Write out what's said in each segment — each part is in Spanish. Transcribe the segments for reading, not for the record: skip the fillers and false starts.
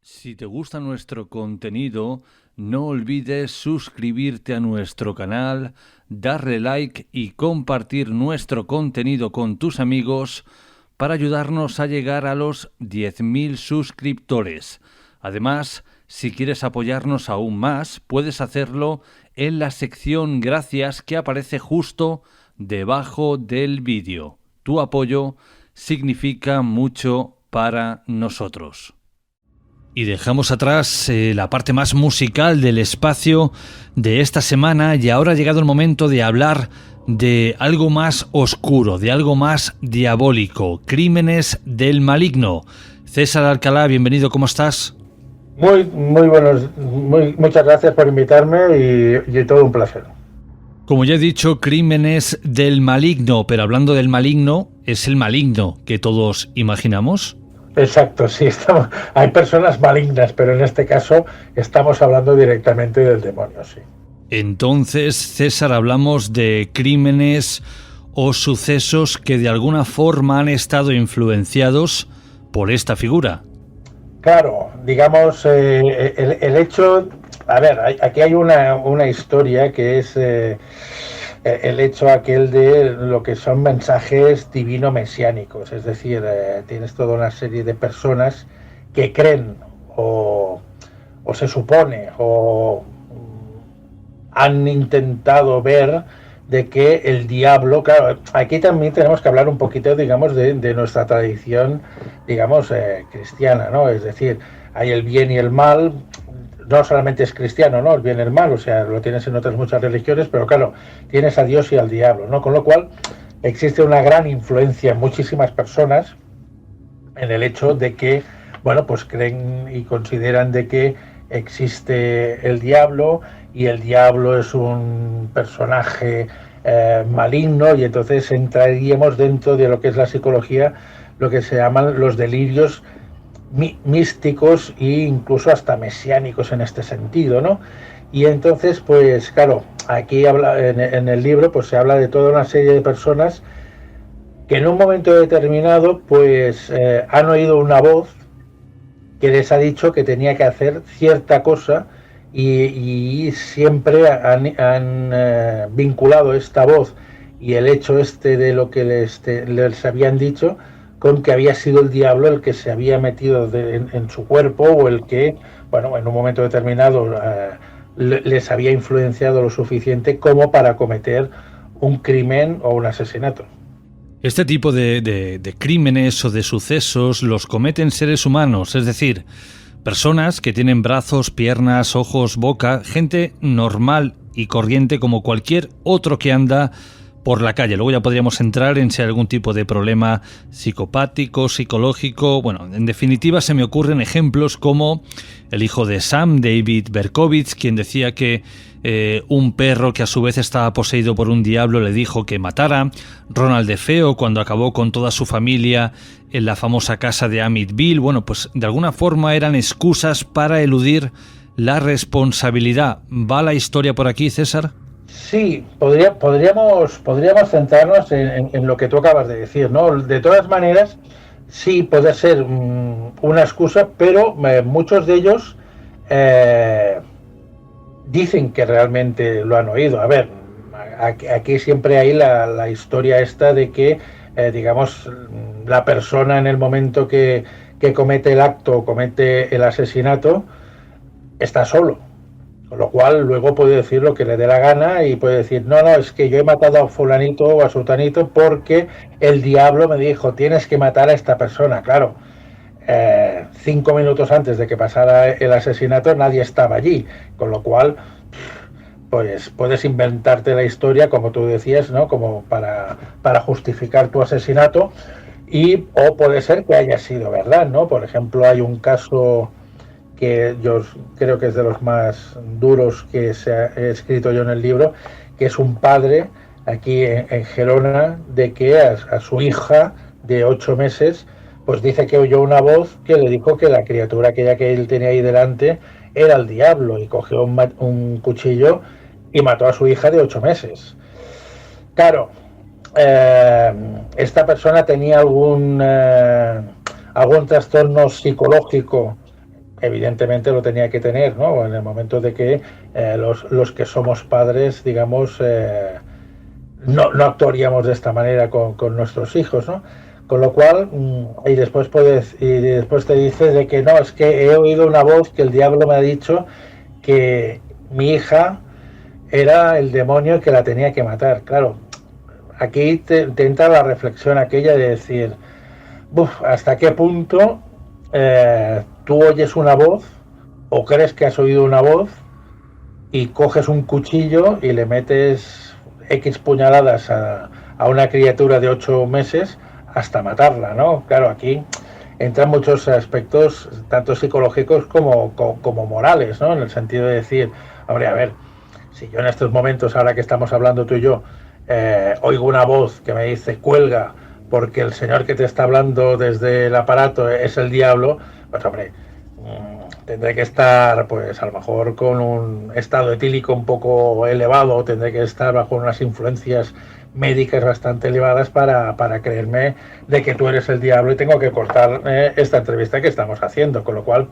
Si te gusta nuestro contenido, no olvides suscribirte a nuestro canal, darle like y compartir nuestro contenido con tus amigos para ayudarnos a llegar a los 10.000 suscriptores. Además, si quieres apoyarnos aún más, puedes hacerlo en la sección Gracias que aparece justo debajo del vídeo. Tu apoyo significa mucho para nosotros. Y dejamos atrás la parte más musical del espacio de esta semana y ahora ha llegado el momento de hablar de algo más oscuro, de algo más diabólico, Crímenes del Maligno. César Alcalá, bienvenido, ¿cómo estás? Muy buenos, muchas gracias por invitarme y todo un placer. Como ya he dicho, Crímenes del Maligno, pero hablando del maligno, ¿es el maligno que todos imaginamos? Exacto, sí, hay personas malignas, pero en este caso estamos hablando directamente del demonio, sí. Entonces, César, hablamos de crímenes o sucesos que de alguna forma han estado influenciados por esta figura. Claro, digamos, el hecho... A ver, aquí hay una historia que es el hecho aquel de lo que son mensajes divino-mesiánicos, es decir, tienes toda una serie de personas que creen o se supone o han intentado ver de que el diablo, claro, aquí también tenemos que hablar un poquito, digamos, de nuestra tradición, digamos, cristiana, ¿no? Es decir, hay el bien y el mal. No solamente es cristiano, ¿no? El bien y el mal, o sea, lo tienes en otras muchas religiones, pero claro, tienes a Dios y al diablo, ¿no? Con lo cual existe una gran influencia en muchísimas personas en el hecho de que, bueno, pues creen y consideran de que existe el diablo y el diablo es un personaje maligno, y entonces entraríamos dentro de lo que es la psicología, lo que se llaman los delirios místicos e incluso hasta mesiánicos en este sentido, ¿no? Y entonces, pues claro, aquí en el libro pues se habla de toda una serie de personas que en un momento determinado pues han oído una voz que les ha dicho que tenía que hacer cierta cosa y siempre han vinculado esta voz y el hecho de lo que les habían dicho con que había sido el diablo el que se había metido en su cuerpo, o el que, bueno, en un momento determinado les había influenciado lo suficiente como para cometer un crimen o un asesinato. Este tipo de crímenes o de sucesos los cometen seres humanos, es decir, personas que tienen brazos, piernas, ojos, boca, gente normal y corriente como cualquier otro que anda por la calle. Luego ya podríamos entrar en si hay algún tipo de problema psicopático, psicológico. Bueno, en definitiva se me ocurren ejemplos como el hijo de Sam, David Berkowitz, quien decía que un perro que a su vez estaba poseído por un diablo le dijo que matara. Ronald DeFeo, cuando acabó con toda su familia en la famosa casa de Amityville. Bueno, pues de alguna forma eran excusas para eludir la responsabilidad. ¿Va la historia por aquí, César? Sí, podríamos centrarnos en lo que tú acabas de decir, ¿no? De todas maneras, sí puede ser una excusa, pero muchos de ellos dicen que realmente lo han oído. A ver, aquí siempre hay la historia esta de que, digamos, la persona en el momento que comete el acto, comete el asesinato, está solo. Con lo cual luego puede decir lo que le dé la gana y puede decir, no, es que yo he matado a fulanito o a sultanito porque el diablo me dijo, tienes que matar a esta persona. Claro, 5 minutos antes de que pasara el asesinato nadie estaba allí, con lo cual pues puedes inventarte la historia, como tú decías, ¿no? Como para justificar tu asesinato, o puede ser que haya sido verdad, ¿no? Por ejemplo, hay un caso que yo creo que es de los más duros que he escrito yo en el libro, que es un padre aquí en Gerona, de que a su hija de 8 meses, pues dice que oyó una voz que le dijo que la criatura aquella que él tenía ahí delante era el diablo, y cogió un cuchillo y mató a su hija de 8 meses. Claro, esta persona tenía algún trastorno psicológico evidentemente lo tenía que tener, ¿no? En el momento de que los que somos padres, digamos, no actuaríamos de esta manera con nuestros hijos, ¿no? Con lo cual, y después te dices de que no, es que he oído una voz que el diablo me ha dicho que mi hija era el demonio que la tenía que matar. Claro, aquí te entra la reflexión aquella de decir, ¿hasta qué punto tú oyes una voz o crees que has oído una voz y coges un cuchillo y le metes X puñaladas a una criatura de 8 meses hasta matarla, ¿no? Claro, aquí entran muchos aspectos, tanto psicológicos como morales, ¿no? En el sentido de decir, hombre, a ver, si yo en estos momentos, ahora que estamos hablando tú y yo, oigo una voz que me dice cuelga porque el señor que te está hablando desde el aparato es el diablo, pues hombre, tendré que estar pues a lo mejor con un estado etílico un poco elevado, tendré que estar bajo unas influencias médicas bastante elevadas para creerme de que tú eres el diablo y tengo que cortar esta entrevista que estamos haciendo, con lo cual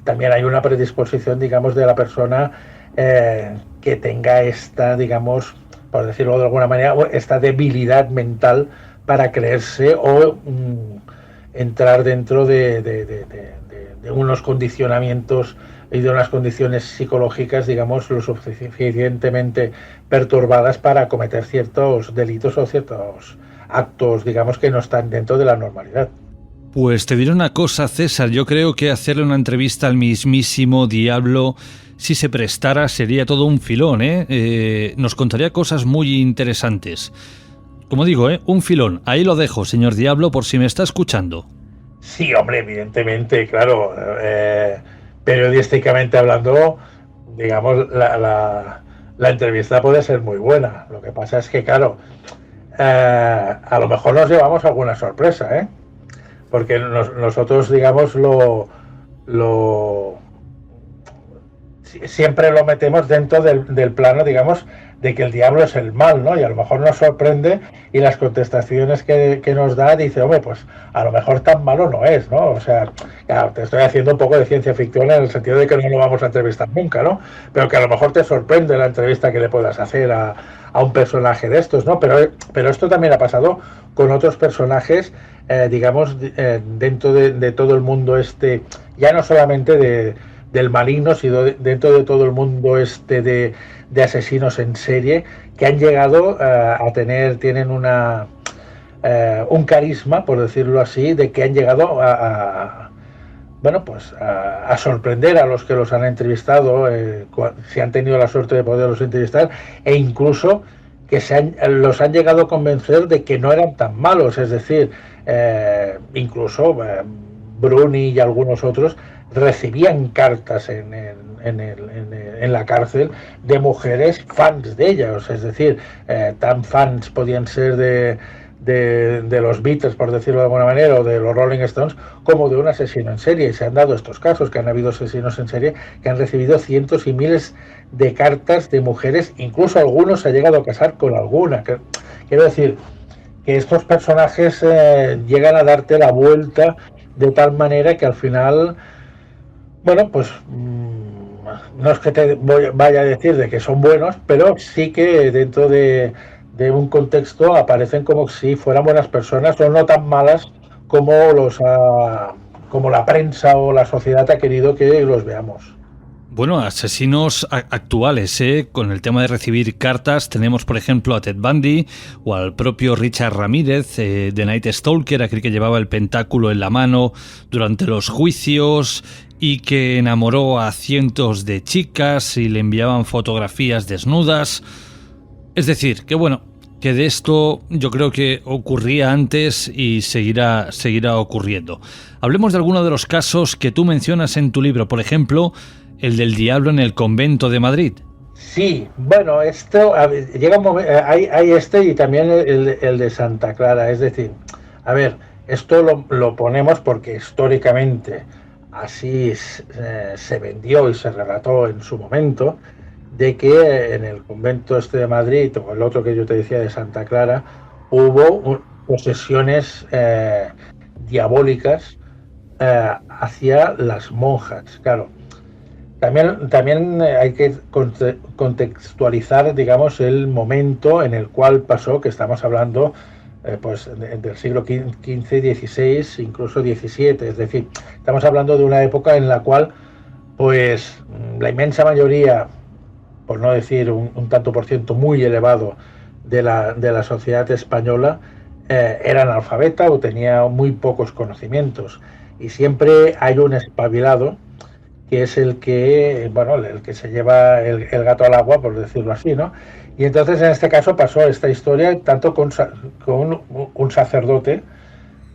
también hay una predisposición, digamos, de la persona que tenga esta, digamos, por decirlo de alguna manera, esta debilidad mental para creerse o entrar dentro de unos condicionamientos y de unas condiciones psicológicas, digamos, lo suficientemente perturbadas para cometer ciertos delitos o ciertos actos, digamos, que no están dentro de la normalidad. Pues te diré una cosa, César, yo creo que hacerle una entrevista al mismísimo diablo, si se prestara, sería todo un filón, ¿eh? Nos contaría cosas muy interesantes. Como digo, un filón. Ahí lo dejo, señor diablo, por si me está escuchando. Sí, hombre, evidentemente, claro. Periodísticamente hablando, digamos, la entrevista puede ser muy buena. Lo que pasa es que, claro, a lo mejor nos llevamos alguna sorpresa, ¿eh? Porque nosotros, digamos, siempre lo metemos dentro del plano, digamos, de que el diablo es el mal, ¿no? Y a lo mejor nos sorprende y las contestaciones que nos da dice, hombre, pues a lo mejor tan malo no es, ¿no? O sea, claro, te estoy haciendo un poco de ciencia ficción en el sentido de que no lo vamos a entrevistar nunca, ¿no? Pero que a lo mejor te sorprende la entrevista que le puedas hacer a un personaje de estos, ¿no? Pero esto también ha pasado con otros personajes, digamos, dentro de todo el mundo este, ya no solamente del maligno, sino dentro de todo el mundo este de asesinos en serie que han llegado tienen un carisma, por decirlo así, de que han llegado bueno, pues a sorprender a los que los han entrevistado, si han tenido la suerte de poderlos entrevistar, e incluso que los han llegado a convencer de que no eran tan malos, es decir, incluso Bruni y algunos otros recibían cartas en la cárcel de mujeres fans de ellos, es decir, tan fans podían ser de los Beatles, por decirlo de alguna manera, o de los Rolling Stones, como de un asesino en serie. Y se han dado estos casos, que han habido asesinos en serie que han recibido cientos y miles de cartas de mujeres, incluso algunos se han llegado a casar con alguna. Quiero decir que estos personajes llegan a darte la vuelta de tal manera que al final, bueno, pues no es que te vaya a decir de que son buenos, pero sí que dentro de un contexto aparecen como si fueran buenas personas o no tan malas como como la prensa o la sociedad ha querido que los veamos. Bueno, asesinos actuales, con el tema de recibir cartas, tenemos por ejemplo a Ted Bundy o al propio Richard Ramírez, de Night Stalker, aquel que llevaba el pentáculo en la mano durante los juicios y que enamoró a cientos de chicas y le enviaban fotografías desnudas. Es decir, que bueno, que de esto yo creo que ocurría antes y seguirá ocurriendo. Hablemos de alguno de los casos que tú mencionas en tu libro, por ejemplo, el del diablo en el convento de Madrid. Sí, bueno, esto llega un momento, hay este y también el de Santa Clara, es decir, a ver, esto lo ponemos porque históricamente así se vendió y se relató en su momento, de que en el convento este de Madrid o el otro que yo te decía de Santa Clara hubo posesiones diabólicas hacia las monjas. Claro, también hay que contextualizar, digamos, el momento en el cual pasó, que estamos hablando pues del siglo XV, XVI, incluso XVII. Es decir, estamos hablando de una época en la cual pues la inmensa mayoría, por no decir un tanto por ciento muy elevado de la sociedad española, era analfabeta o tenía muy pocos conocimientos. Y siempre hay un espabilado que es el que se lleva el gato al agua, por decirlo así, ¿no? Y entonces en este caso pasó esta historia tanto con un sacerdote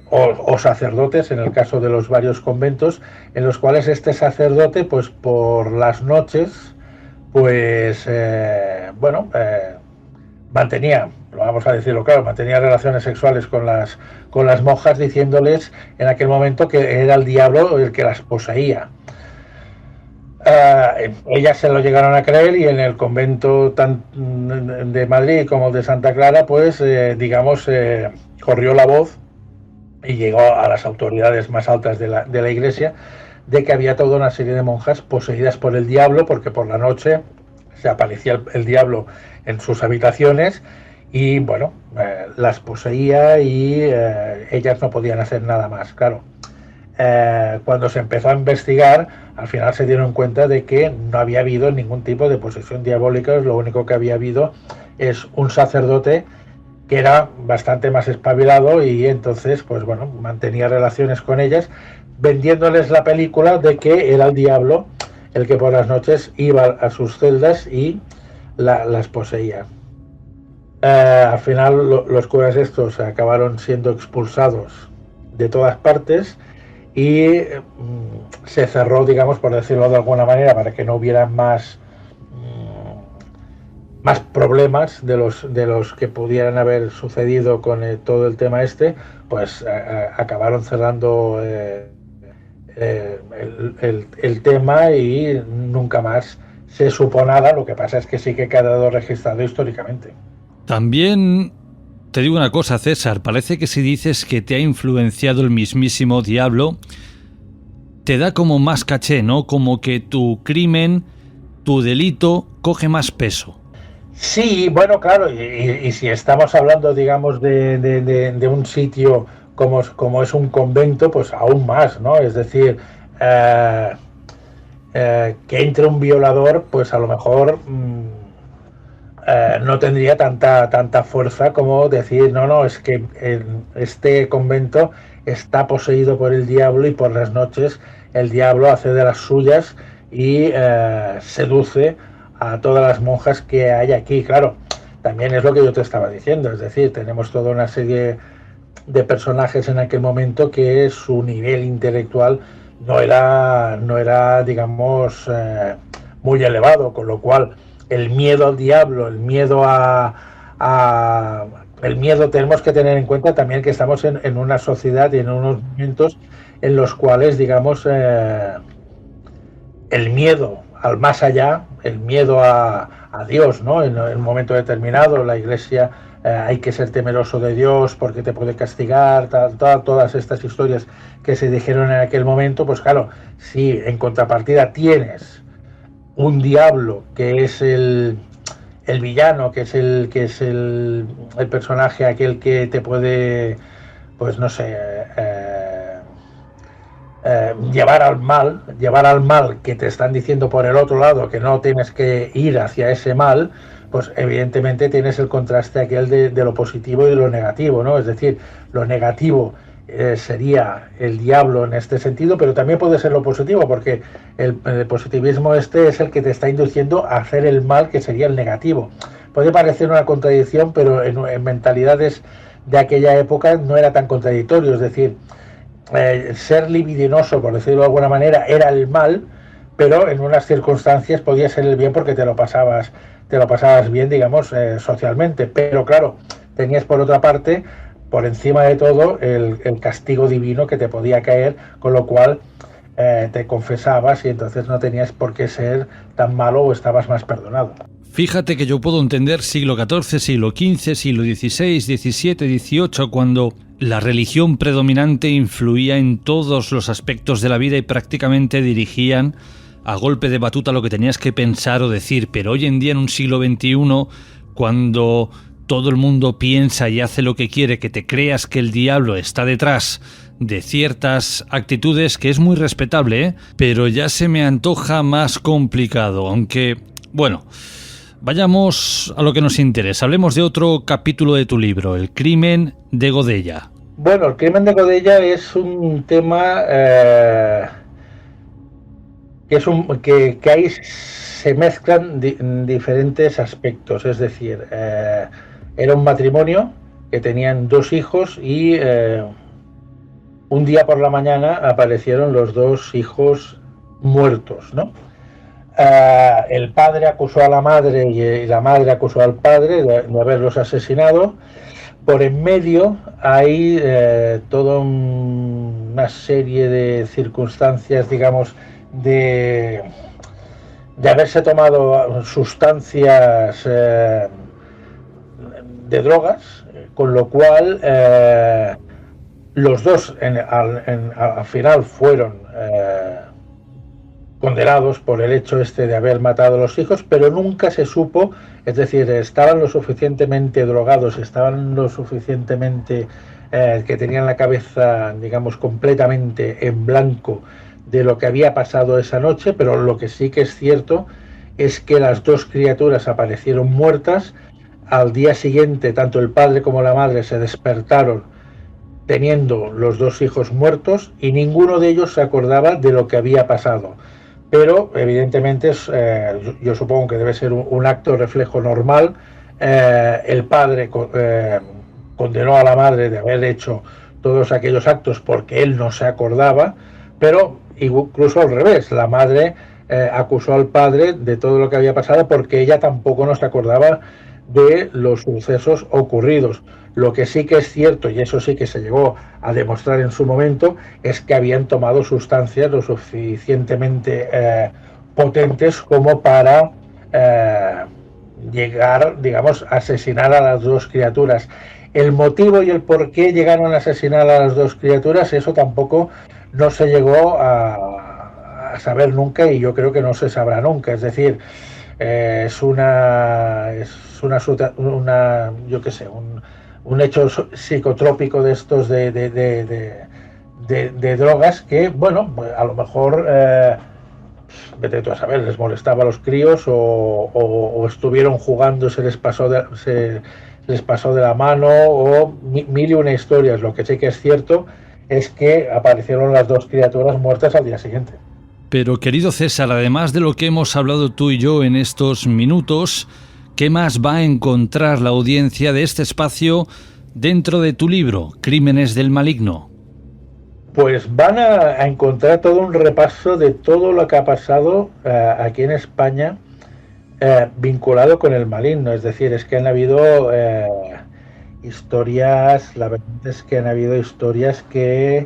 o sacerdotes, en el caso de los varios conventos, en los cuales este sacerdote, pues por las noches, pues mantenía, vamos a decirlo claro, mantenía relaciones sexuales con las monjas, diciéndoles en aquel momento que era el diablo el que las poseía. Ellas se lo llegaron a creer y en el convento de Madrid como de Santa Clara, pues corrió la voz y llegó a las autoridades más altas de la iglesia de que había toda una serie de monjas poseídas por el diablo, porque por la noche se aparecía el diablo en sus habitaciones y las poseía y ellas no podían hacer nada más. Claro, cuando se empezó a investigar, al final se dieron cuenta de que no había habido ningún tipo de posesión diabólica. Lo único que había habido es un sacerdote que era bastante más espabilado y entonces mantenía relaciones con ellas, vendiéndoles la película de que era el diablo el que por las noches iba a sus celdas y las poseía. Al final los curas estos acabaron siendo expulsados de todas partes y se cerró, digamos, por decirlo de alguna manera, para que no hubiera más problemas de los que pudieran haber sucedido con todo el tema este, pues acabaron cerrando el tema y nunca más se supo nada. Lo que pasa es que sí que ha quedado registrado históricamente. También te digo una cosa, César, parece que si dices que te ha influenciado el mismísimo diablo, te da como más caché, ¿no? Como que tu crimen, tu delito, coge más peso. Sí, bueno, claro, y si estamos hablando, digamos, de un sitio como es un convento, pues aún más, ¿no? Es decir, que entre un violador, pues a lo mejor no tendría tanta fuerza como decir, no, es que este convento está poseído por el diablo y por las noches el diablo hace de las suyas y seduce a todas las monjas que hay aquí. Claro, también es lo que yo te estaba diciendo, es decir, tenemos toda una serie de personajes en aquel momento que su nivel intelectual no era digamos, muy elevado, con lo cual el miedo al diablo, el miedo tenemos que tener en cuenta también que estamos en una sociedad y en unos momentos en los cuales, digamos, el miedo al más allá, el miedo a Dios, ¿no? En un momento determinado, la Iglesia, hay que ser temeroso de Dios porque te puede castigar, todas estas historias que se dijeron en aquel momento, pues claro, si en contrapartida tienes un diablo que es el villano, que es el personaje aquel que te puede, pues no sé, llevar al mal que te están diciendo por el otro lado que no tienes que ir hacia ese mal, pues evidentemente tienes el contraste aquel de lo positivo y de lo negativo, ¿no? Es decir, lo negativo sería el diablo en este sentido, pero también puede ser lo positivo, porque el positivismo este es el que te está induciendo a hacer el mal, que sería el negativo. Puede parecer una contradicción, pero en mentalidades de aquella época no era tan contradictorio, es decir, ser libidinoso, por decirlo de alguna manera, era el mal, pero en unas circunstancias podía ser el bien porque te lo pasabas bien, digamos, socialmente. Pero claro, tenías por otra parte, por encima de todo, el castigo divino que te podía caer, con lo cual te confesabas y entonces no tenías por qué ser tan malo o estabas más perdonado. Fíjate que yo puedo entender siglo XIV, siglo XV, siglo XVI, XVII, XVIII, cuando la religión predominante influía en todos los aspectos de la vida y prácticamente dirigían a golpe de batuta lo que tenías que pensar o decir. Pero hoy en día, en un siglo XXI, cuando todo el mundo piensa y hace lo que quiere, que te creas que el diablo está detrás de ciertas actitudes, que es muy respetable, pero ya se me antoja más complicado. Aunque, bueno, vayamos a lo que nos interesa. Hablemos de otro capítulo de tu libro, El crimen de Godella. Bueno, el crimen de Godella es un tema que ahí se mezclan diferentes aspectos. Es decir, era un matrimonio que tenían 2 hijos y un día por la mañana aparecieron los 2 hijos muertos, ¿no? El padre acusó a la madre y la madre acusó al padre de haberlos asesinado. Por en medio hay toda una serie de circunstancias, digamos, de haberse tomado sustancias de drogas, con lo cual los 2 al final fueron condenados por el hecho de haber matado a los hijos, pero nunca se supo, es decir, estaban lo suficientemente drogados, estaban lo suficientemente que tenían la cabeza, digamos, completamente en blanco de lo que había pasado esa noche, pero lo que sí que es cierto es que las 2 criaturas aparecieron muertas. Al día siguiente, tanto el padre como la madre se despertaron teniendo los 2 hijos muertos y ninguno de ellos se acordaba de lo que había pasado. Pero evidentemente yo supongo que debe ser un acto reflejo normal. El padre condenó a la madre de haber hecho todos aquellos actos porque él no se acordaba, pero incluso al revés, la madre acusó al padre de todo lo que había pasado porque ella tampoco no se acordaba de los sucesos ocurridos. Lo que sí que es cierto, y eso sí que se llegó a demostrar en su momento, es que habían tomado sustancias lo suficientemente potentes como para llegar, digamos, a asesinar a las 2 criaturas. El motivo y el por qué llegaron a asesinar a las 2 criaturas, eso tampoco no se llegó a saber nunca, y yo creo que no se sabrá nunca. Es decir, es una yo qué sé, un hecho psicotrópico de estos de drogas que, bueno, a lo mejor vete tú a saber, les molestaba a los críos o estuvieron jugando, se les pasó de la mano, o mil y una historias. Lo que sí que es cierto es que aparecieron las 2 criaturas muertas al día siguiente. Pero, querido César, además de lo que hemos hablado tú y yo en estos minutos, ¿qué más va a encontrar la audiencia de este espacio dentro de tu libro, Crímenes del Maligno? Pues van a encontrar todo un repaso de todo lo que ha pasado aquí en España vinculado con el maligno. Es decir, es que han habido historias, la verdad es que han habido historias que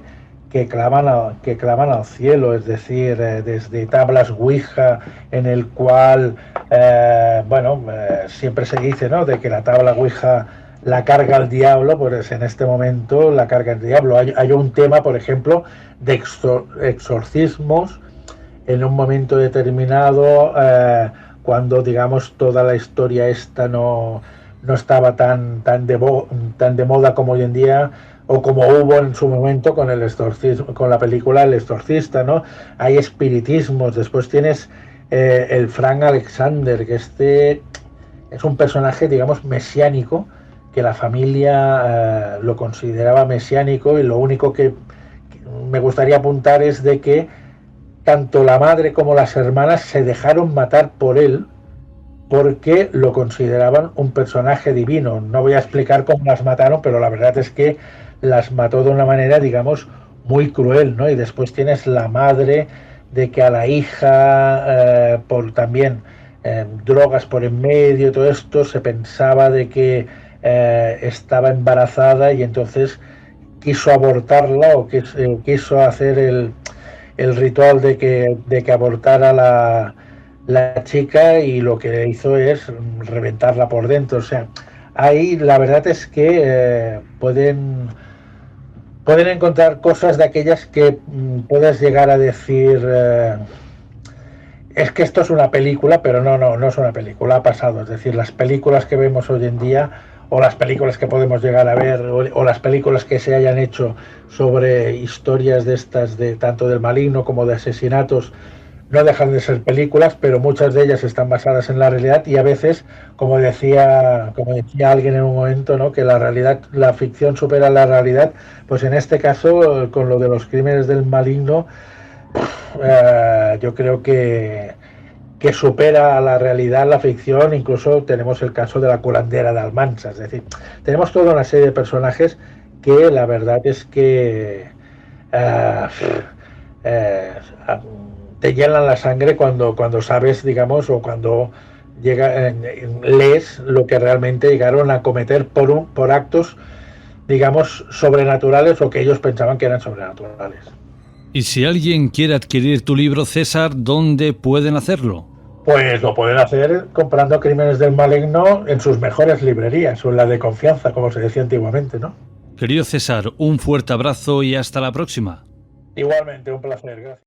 claman al cielo. Es decir, desde tablas Ouija, en el cual siempre se dice, ¿no?, de que la tabla Ouija la carga el diablo. Pues en este momento la carga el diablo. Hay un tema, por ejemplo, de exorcismos en un momento determinado, cuando, digamos, toda la historia esta no estaba tan de moda como hoy en día, o como hubo en su momento con el exorcismo, con la película El Exorcista, ¿no? Hay espiritismos. Después tienes el Frank Alexander, que es un personaje, digamos, mesiánico, que la familia lo consideraba mesiánico, y lo único que me gustaría apuntar es de que tanto la madre como las hermanas se dejaron matar por él porque lo consideraban un personaje divino. No voy a explicar cómo las mataron, pero la verdad es que las mató de una manera, digamos, muy cruel, ¿no? Y después tienes la madre, de que a la hija, por también drogas por en medio y todo esto, se pensaba de que estaba embarazada, y entonces quiso abortarla, o quiso hacer el ritual de que abortara la chica, y lo que hizo es reventarla por dentro. O sea, ahí la verdad es que pueden pueden encontrar cosas de aquellas que puedes llegar a decir es que esto es una película, pero no es una película, ha pasado. Es decir, las películas que vemos hoy en día, o las películas que podemos llegar a ver, o las películas que se hayan hecho sobre historias de estas, de tanto del maligno como de asesinatos, no dejan de ser películas, pero muchas de ellas están basadas en la realidad y a veces, como decía alguien en un momento, ¿no?, que la realidad, la ficción supera la realidad, pues en este caso, con lo de los crímenes del maligno, yo creo que supera a la realidad la ficción. Incluso tenemos el caso de la curandera de Almansa, es decir, tenemos toda una serie de personajes que la verdad es que te llenan la sangre cuando sabes, digamos, o cuando lees lo que realmente llegaron a cometer por actos, digamos, sobrenaturales, o que ellos pensaban que eran sobrenaturales. Y si alguien quiere adquirir tu libro, César, ¿dónde pueden hacerlo? Pues lo pueden hacer comprando Crímenes del Maligno en sus mejores librerías, o en la de confianza, como se decía antiguamente, ¿no? Querido César, un fuerte abrazo y hasta la próxima. Igualmente, un placer, gracias.